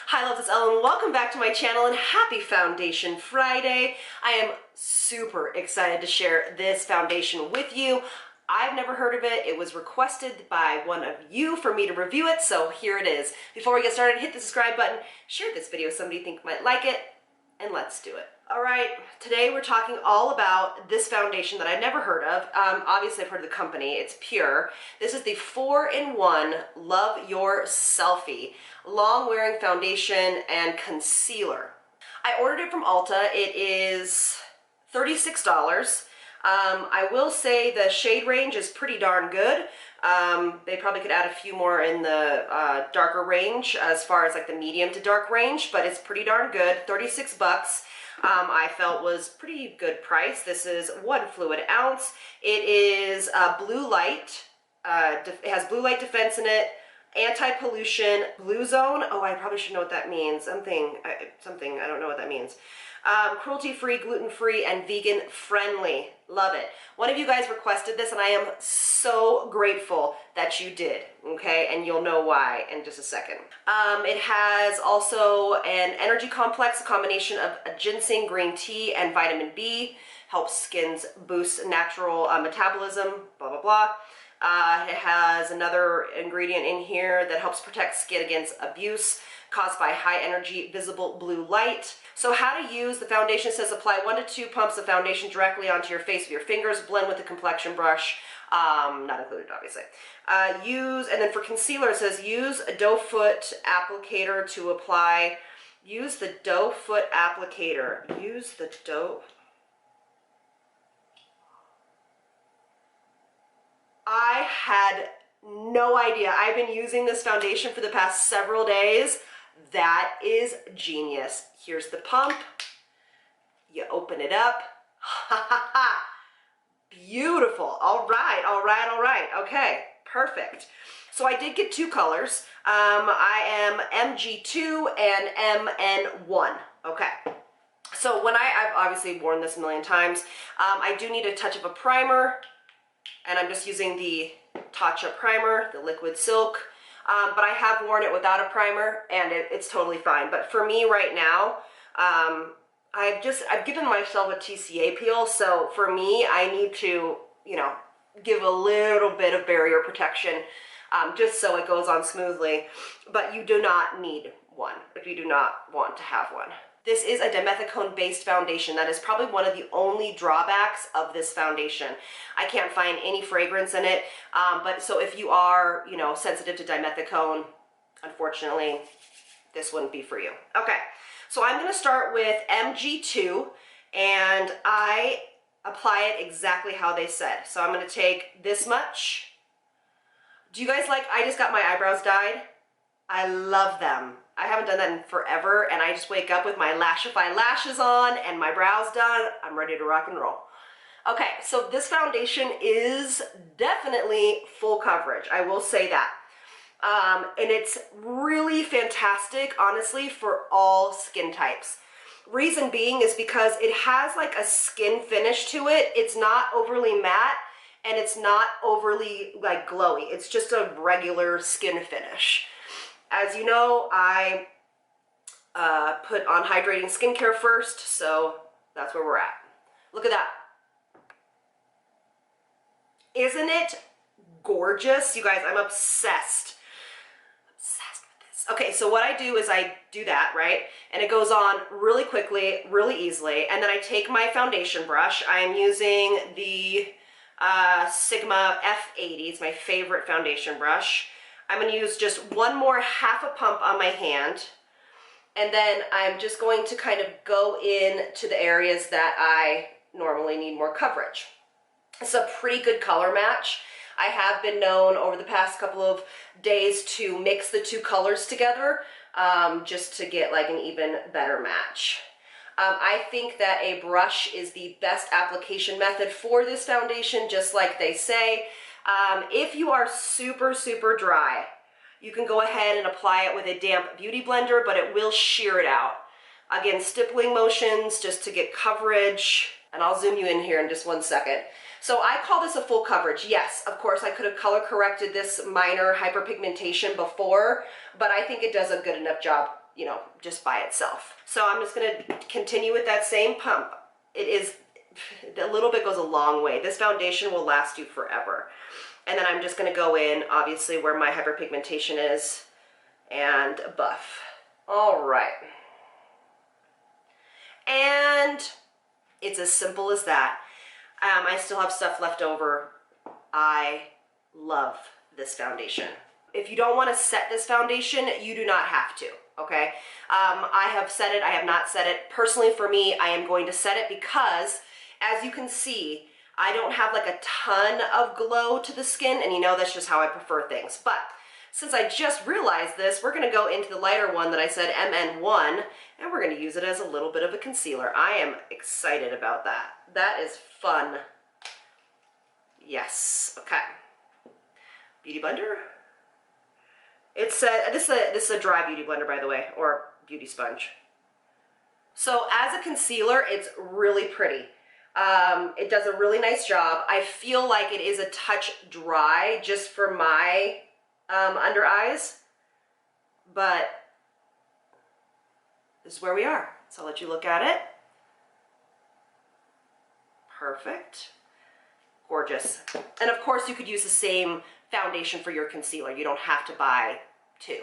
Hi loves, it's Elle and welcome back to my channel and happy Foundation Friday. I am super excited to share this foundation with you. I've never heard of it. It was requested by one of you for me to review it, so here it is. Before we get started, hit the subscribe button, share this video with somebody you think might like it, and let's do it. All right, today we're talking all about this foundation that I've never heard of. Obviously I've heard of the company, it's PUR. This is the 4-in-1 Love Your Selfie long wearing foundation and concealer. I ordered it from Ulta. It is $36. I will say the shade range is pretty darn good. They probably could add a few more in the darker range as far as like the medium to dark range, but it's pretty darn good. 36 bucks. I felt was pretty good price. This is 1 fluid ounce. It is blue light. It has blue light defense in it. Anti-pollution, blue zone. Oh, I probably should know what that means. Something, I don't know what that means. Cruelty-free, gluten-free, and vegan-friendly. Love it. One of you guys requested this, and I am so grateful that you did, okay? And you'll know why in just a second. It has also an energy complex, a combination of a ginseng, green tea, and vitamin B. Helps skins boost natural metabolism, blah, blah, blah. It has another ingredient in here that helps protect skin against abuse caused by high energy visible blue light. So how to use the foundation says apply 1 to 2 pumps of foundation directly onto your face with your fingers, blend with a complexion brush, not included obviously. And then for concealer it says use a doe foot applicator to apply, use the doe foot applicator, I had no idea. I've been using this foundation for the past several days. That is genius. Here's the pump. You open it up. Ha ha ha. Beautiful. All right, all right, all right. Okay, perfect. So I did get 2 colors. I am MG2 and MN1. Okay. So when I've obviously worn this a million times. I do need a touch of a primer. And I'm just using the Tatcha primer, the liquid silk, but I have worn it without a primer and it's totally fine. But for me right now, I've given myself a TCA peel, so for me, I need to, you know, give a little bit of barrier protection just so it goes on smoothly, but you do not need one if you do not want to have one. This is a dimethicone-based foundation. That is probably one of the only drawbacks of this foundation. I can't find any fragrance in it, but so if you are, you know, sensitive to dimethicone, unfortunately, this wouldn't be for you. Okay, so I'm gonna start with MG2, and I apply it exactly how they said. So I'm gonna take this much. Do you guys like, I just got my eyebrows dyed. I love them. I haven't done that in forever, and I just wake up with my Lashify lashes on and my brows done. I'm ready to rock and roll. Okay, so this foundation is definitely full coverage. I will say that. And it's really fantastic, honestly, for all skin types. Reason being is because it has like a skin finish to it. It's not overly matte, and it's not overly like glowy. It's just a regular skin finish. As you know, I put on hydrating skincare first, so that's where we're at. Look at that. Isn't it gorgeous? You guys, I'm obsessed. Obsessed with this. Okay, so what I do is I do that, right? And it goes on really quickly, really easily. And then I take my foundation brush. I'm using the Sigma F80. It's my favorite foundation brush. I'm going to use just 1 more half a pump on my hand, and then I'm just going to kind of go in to the areas that I normally need more coverage. It's a pretty good color match. I have been known over the past couple of days to mix the 2 colors together just to get like an even better match. I think that a brush is the best application method for this foundation, just like they say. If you are super, super dry, you can go ahead and apply it with a damp beauty blender, but it will shear it out. Again, stippling motions just to get coverage, and I'll zoom you in here in just 1 second. So I call this a full coverage. Yes, of course, I could have color corrected this minor hyperpigmentation before, but I think it does a good enough job you know, just by itself. So I'm just gonna continue with that same pump. It is, a little bit goes a long way. This foundation will last you forever. And then I'm just gonna go in, obviously, where my hyperpigmentation is, and buff. All right. And it's as simple as that. I still have stuff left over. I love this foundation. If you don't want to set this foundation, you do not have to, okay? I have set it, I have not set it. Personally, for me, I am going to set it because, as you can see, I don't have like a ton of glow to the skin, and you know that's just how I prefer things. But since I just realized this, we're gonna go into the lighter one that I said, MN1, and we're gonna use it as a little bit of a concealer. I am excited about that. That is fun. Yes, okay. Beauty blender. It's this is a dry beauty blender, by the way, or beauty sponge. So as a concealer, it's really pretty. It does a really nice job. I feel like it is a touch dry just for my under eyes, but this is where we are. So I'll let you look at it. Perfect. Gorgeous. And of course you could use the same foundation for your concealer. You don't have to buy two.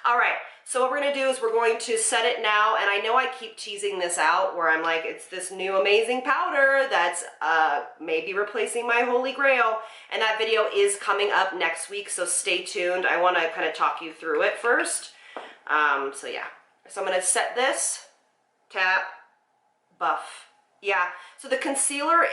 All right, so what we're gonna do is we're going to set it now, and I know I keep teasing this out where I'm like, it's this new amazing powder that's maybe replacing my holy grail, and that video is coming up next week, so stay tuned. I wanna kind of talk you through it first. So yeah, so I'm gonna set this, tap, buff. Yeah, so the concealer,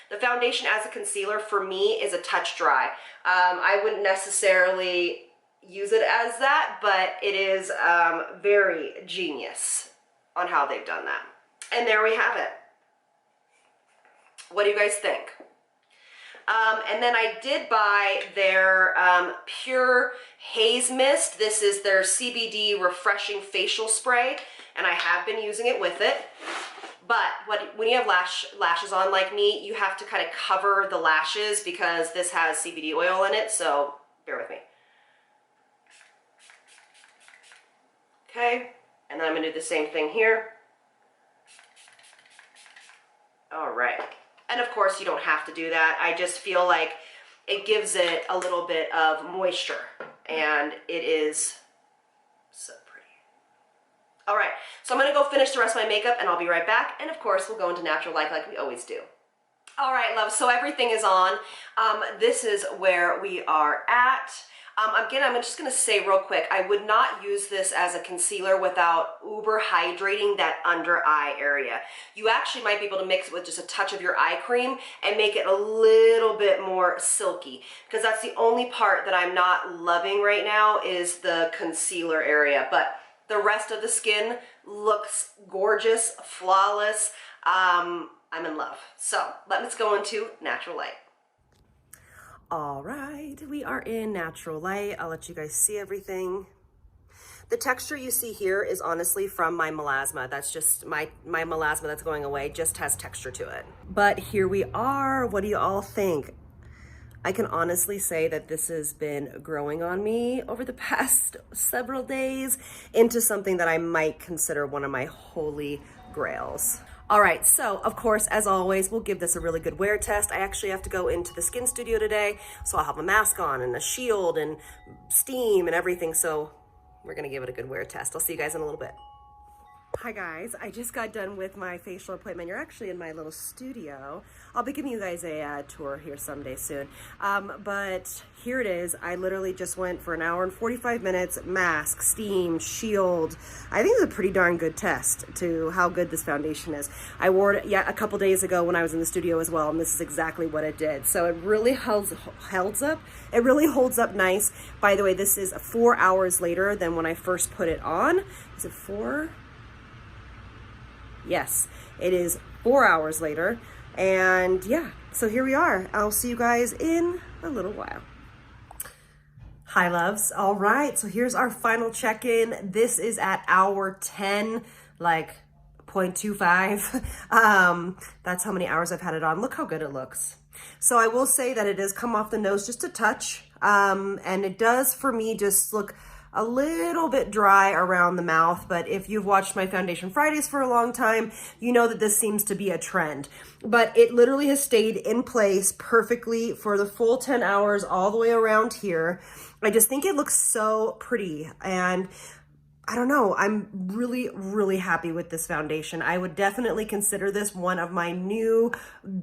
the foundation as a concealer for me is a touch dry. I wouldn't necessarily use it as that, but it is very genius on how they've done that. And there we have it. What do you guys think? And then I did buy their PUR Haze Mist. This is their CBD Refreshing Facial Spray, and I have been using it with it. But when you have lashes on like me, you have to kind of cover the lashes because this has CBD oil in it, so bear with me. Okay, and then I'm gonna do the same thing here. All right. And of course, you don't have to do that. I just feel like it gives it a little bit of moisture, and it is so pretty. All right, so I'm gonna go finish the rest of my makeup, and I'll be right back. And of course, we'll go into natural light like we always do. All right, love, so everything is on. This is where we are at. Again, I'm just gonna say real quick, I would not use this as a concealer without uber hydrating that under eye area. You actually might be able to mix it with just a touch of your eye cream and make it a little bit more silky, because that's the only part that I'm not loving right now is the concealer area, but the rest of the skin looks gorgeous, flawless. I'm in love. So let's go into natural light. All right, we are in natural light. I'll let you guys see everything. The texture you see here is honestly from my melasma. That's just my melasma that's going away, just has texture to it. But here we are. What do you all think? I can honestly say that this has been growing on me over the past several days into something that I might consider one of my holy grails. All right, so of course, as always, we'll give this a really good wear test. I actually have to go into the skin studio today, so I'll have a mask on and a shield and steam and everything, so we're gonna give it a good wear test. I'll see you guys in a little bit. Hi guys, I just got done with my facial appointment. You're actually in my little studio. I'll be giving you guys a tour here someday soon. But here it is. I literally just went for an hour and 45 minutes, mask, steam, shield. I think it's a pretty darn good test to how good this foundation is. I wore it a couple days ago when I was in the studio as well, and this is exactly what it did. So it really holds up. It really holds up nice. By the way, this is 4 hours later than when I first put it on. Is it 4? Yes, it is 4 hours later. And yeah, so here we are. I'll see you guys in a little while. Hi loves. All right, so here's our final check-in. This is at hour 10, like 0.25. That's how many hours I've had it on. Look how good it looks. So I will say that it does come off the nose just a touch. And it does for me just look a little bit dry around the mouth, but if you've watched my Foundation Fridays for a long time, you know that this seems to be a trend. But it literally has stayed in place perfectly for the full 10 hours all the way around here. I just think it looks so pretty, and I don't know, I'm really, really happy with this foundation. I would definitely consider this one of my new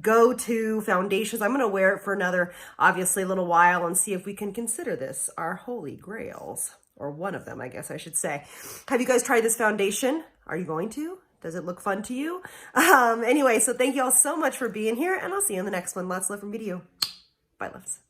go-to foundations. I'm gonna wear it for another, obviously, little while and see if we can consider this our holy grails, or one of them, I guess I should say. Have you guys tried this foundation? Are you going to? Does it look fun to you? Anyway, so thank you all so much for being here, and I'll see you in the next one. Lots of love from video. Bye, loves.